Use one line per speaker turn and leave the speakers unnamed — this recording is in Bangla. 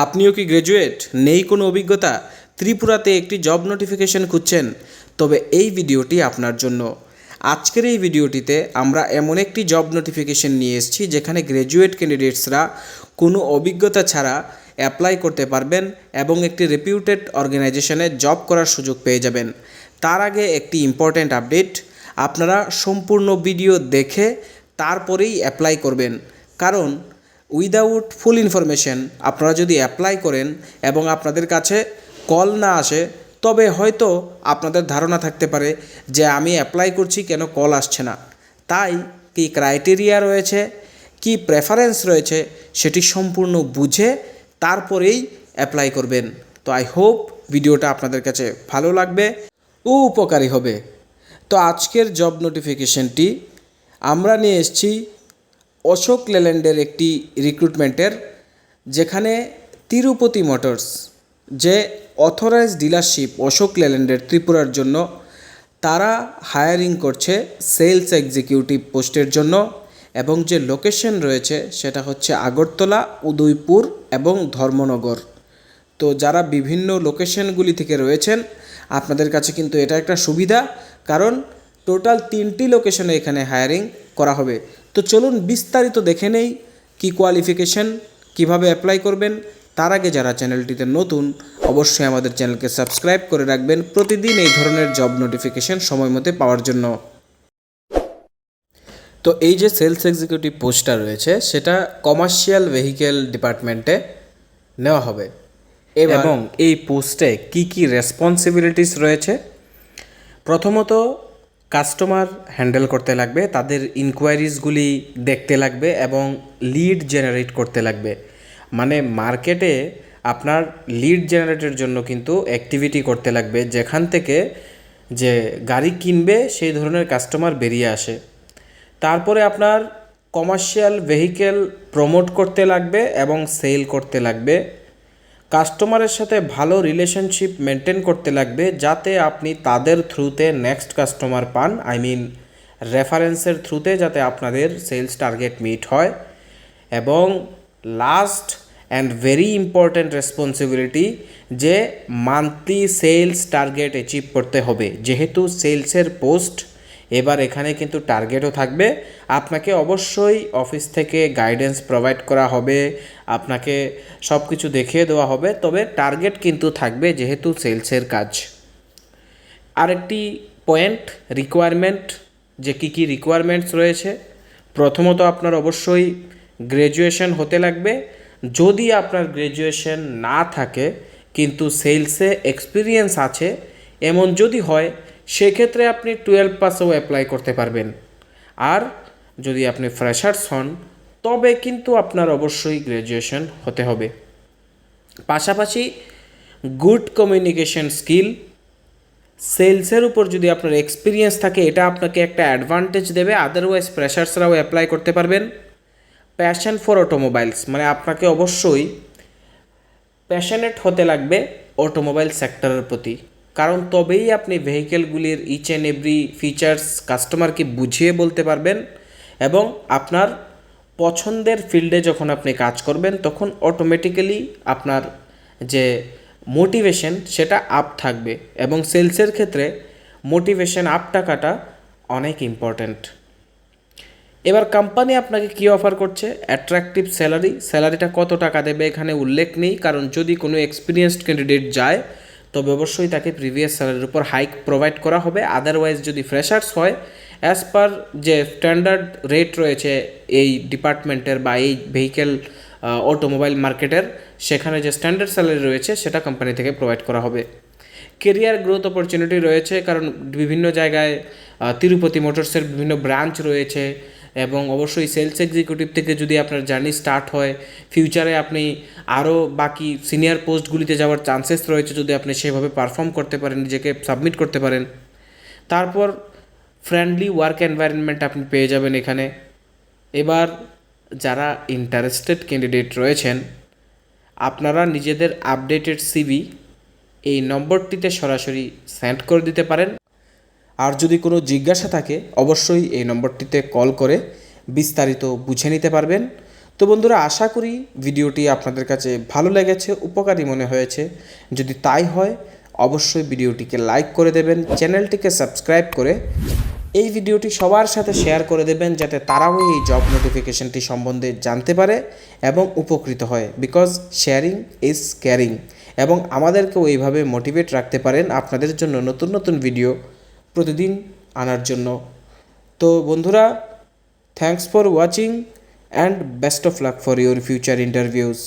আপনিও কি গ্র্যাজুয়েট, নেই কোনো অভিজ্ঞতা, ত্রিপুরাতে একটি জব নোটিফিকেশন খুঁজছেন? তবে এই ভিডিওটি আপনার জন্য। আজকের এই ভিডিওটিতে আমরা এমন একটি জব নোটিফিকেশন নিয়ে এসেছি যেখানে গ্র্যাজুয়েট ক্যান্ডিডেটসরা কোনো অভিজ্ঞতা ছাড়া অ্যাপ্লাই করতে পারবেন এবং একটি রেপিউটেড অর্গানাইজেশনে জব করার সুযোগ পেয়ে যাবেন। তার আগে একটি ইম্পর্ট্যান্ট আপডেট, আপনারা সম্পূর্ণ ভিডিও দেখে তারপরেই অ্যাপ্লাই করবেন, কারণ উইদাউট ফুল ইনফরমেশন আপনারা যদি অ্যাপ্লাই করেন এবং আপনাদের কাছে কল না আসে, তবে হয়তো আপনাদের ধারণা থাকতে পারে যে আমি অ্যাপ্লাই করছি কেন কল আসছে না। তাই কি ক্রাইটেরিয়া রয়েছে, কি প্রেফারেন্স রয়েছে, সেটি সম্পূর্ণ বুঝে তারপরেই অ্যাপ্লাই করবেন। তো আই হোপ ভিডিওটা আপনাদের কাছে ভালো লাগবে ও উপকারী হবে। তো আজকের জব নোটিফিকেশনটি আমরা নিয়ে এসেছি অশোক লেল্যান্ডের একটি রিক্রুটমেন্টের, যেখানে তিরুপতি মোটরস যে অথরাইজ ডিলারশিপ অশোক লেল্যান্ডের ত্রিপুরার জন্য, তারা হায়ারিং করছে সেলস এক্সিকিউটিভ পোস্টের জন্য। এবং যে লোকেশন রয়েছে সেটা হচ্ছে আগরতলা, উদয়পুর এবং ধর্মনগর। তো যারা বিভিন্ন লোকেশনগুলি থেকে রয়েছেন, আপনাদের কাছে কিন্তু এটা একটা সুবিধা, কারণ টোটাল 3টি লোকেশনে এখানে হায়ারিং করা হবে। তো চলুন বিস্তারিত দেখে নেই কী কোয়ালিফিকেশন, কিভাবে অ্যাপ্লাই করবেন। তার আগে যারা চ্যানেলটিতে নতুন, অবশ্যই আমাদের চ্যানেলকে সাবস্ক্রাইব করে রাখবেন প্রতিদিন এই ধরনের জব নোটিফিকেশন সময় মতো পাওয়ার জন্য। তো এই যে সেলস এক্সিকিউটিভ পোস্টটা রয়েছে সেটা কমার্শিয়াল ভেহিকেল ডিপার্টমেন্টে নেওয়া হবে। এবং এই পোস্টে কি কি রেসপন্সিবিলিটিস রয়েছে, প্রথমত কাস্টমার হ্যান্ডেল করতে লাগবে, তাদের ইনকোয়ারিজগুলি দেখতে লাগবে এবং লিড জেনারেট করতে লাগবে। মানে মার্কেটে আপনার লিড জেনারেটের জন্য কিন্তু অ্যাক্টিভিটি করতে লাগবে, যেখান থেকে যে গাড়ি কিনবে সেই ধরনের কাস্টমার বেরিয়ে আসে। তারপরে আপনার কমার্শিয়াল ভেহিকেল প্রমোট করতে লাগবে এবং সেল করতে লাগবে। কাস্টমারের সাথে ভালো রিলেশনশিপ মেনটেন করতে লাগবে, যাতে আপনি তাদের থ্রুতে নেক্সট কাস্টমার পান, রেফারেন্সের থ্রুতে যাতে আপনাদের সেলস টার্গেট মিট হয়। এবং last and very important responsibility, যে মান্থলি সেলস টার্গেট অ্যাচিভ করতে হবে। যেহেতু সেলসের পোস্ট, এবার এখানে কিন্তু টার্গেটও থাকবে। আপনাকে অবশ্যই অফিস থেকে গাইডেন্স প্রোভাইড করা হবে, আপনাকে সব কিছু দেখিয়ে দেওয়া হবে, তবে টার্গেট কিন্তু থাকবে যেহেতু সেলসের কাজ। আরেকটি পয়েন্ট, রিকোয়ারমেন্ট, যে কী কী রিকোয়ারমেন্টস রয়েছে। প্রথমত আপনার অবশ্যই গ্র্যাজুয়েশন হতে লাগবে। যদি আপনার গ্র্যাজুয়েশন না থাকে কিন্তু সেলসে এক্সপিরিয়েন্স আছে, এমন যদি হয়, সেক্ষেত্রে আপনি 12 পাসেও অ্যাপ্লাই করতে পারবেন। আর যদি আপনি ফ্রেশার্স হন, তবে কিন্তু আপনার অবশ্যই গ্র্যাজুয়েশন হতে হবে। পাশাপাশি গুড কমিউনিকেশন স্কিল, সেলসের উপর যদি আপনার এক্সপিরিয়েন্স থাকে, এটা আপনাকে একটা অ্যাডভান্টেজ দেবে, আদারওয়াইজ ফ্রেশার্সরাও অ্যাপ্লাই করতে পারবেন। প্যাশন ফর অটোমোবাইলস, মানে আপনাকে অবশ্যই প্যাশনেট হতে লাগবে অটোমোবাইল সেক্টরের প্রতি, কারণ তবেই আপনি ভেহিকেলগুলির ইচ অ্যান্ড এভরি ফিচার্স কাস্টমারকে বুঝিয়ে বলতে পারবেন। এবং আপনার পছন্দের ফিল্ডে যখন আপনি কাজ করবেন, তখন অটোমেটিক্যালি আপনার যে মোটিভেশন সেটা আপ থাকবে। এবং সেলসের ক্ষেত্রে মোটিভেশন আপ টাকাটা অনেক ইম্পর্ট্যান্ট। এবার কোম্পানি আপনাকে কী অফার করছে, অ্যাট্রাকটিভ স্যালারিটা কত টাকা দেবে এখানে উল্লেখ নেই, কারণ যদি কোনো এক্সপিরিয়েন্সড ক্যান্ডিডেট যায় তবে অবশ্যই তাকে প্রিভিয়াস স্যালারির উপর হাইক প্রোভাইড করা হবে। আদারওয়াইজ যদি ফ্রেশার্স হয়, অ্যাজ পার যে স্ট্যান্ডার্ড রেট রয়েছে এই ডিপার্টমেন্টের বা এই ভেহিকেল অটোমোবাইল মার্কেটের, সেখানে যে স্ট্যান্ডার্ড স্যালারি রয়েছে সেটা কোম্পানি থেকে প্রোভাইড করা হবে। কেরিয়ার গ্রোথ অপরচুনিটি রয়েছে, কারণ বিভিন্ন জায়গায় তিরুপতি মোটরসের বিভিন্ন ব্রাঞ্চ রয়েছে। এবং অবশ্যই সেলস এক্সিকিউটিভ থেকে যদি আপনার জার্নি স্টার্ট হয়, ফিউচারে আপনি আরও বাকি সিনিয়র পোস্টগুলিতে যাওয়ার চান্সেস রয়েছে, যদি আপনি সেভাবে পারফর্ম করতে পারেন, নিজেকে সাবমিট করতে পারেন। তারপর ফ্রেন্ডলি ওয়ার্ক এনভায়রনমেন্ট আপনি পেয়ে যাবেন এখানে। এবার যারা ইন্টারেস্টেড ক্যান্ডিডেট রয়েছেন, আপনারা নিজেদের আপডেটেড সিভি এই নম্বরটিতে সরাসরি সেন্ড করে দিতে পারেন। আর যদি কোনো জিজ্ঞাসা থাকে, অবশ্যই এই নম্বরটিতে কল করে বিস্তারিত বুঝে নিতে পারবেন। তো বন্ধুরা, আশা করি ভিডিওটি আপনাদের কাছে ভালো লেগেছে, উপকারী মনে হয়েছে। যদি তাই হয় অবশ্যই ভিডিওটিকে লাইক করে দেবেন, চ্যানেলটিকে সাবস্ক্রাইব করে এই ভিডিওটি সবার সাথে শেয়ার করে দেবেন, যাতে তারাও এই জব নোটিফিকেশনটি সম্বন্ধে জানতে পারে এবং উপকৃত হয়। বিকজ শেয়ারিং ইজ কেয়ারিং, এবং আমাদেরকেও এইভাবে মোটিভেট রাখতে পারেন আপনাদের জন্য নতুন নতুন ভিডিও প্রতিদিন আনার জন্য। তো বন্ধুরা, thanks for watching and best of luck for your future interviews.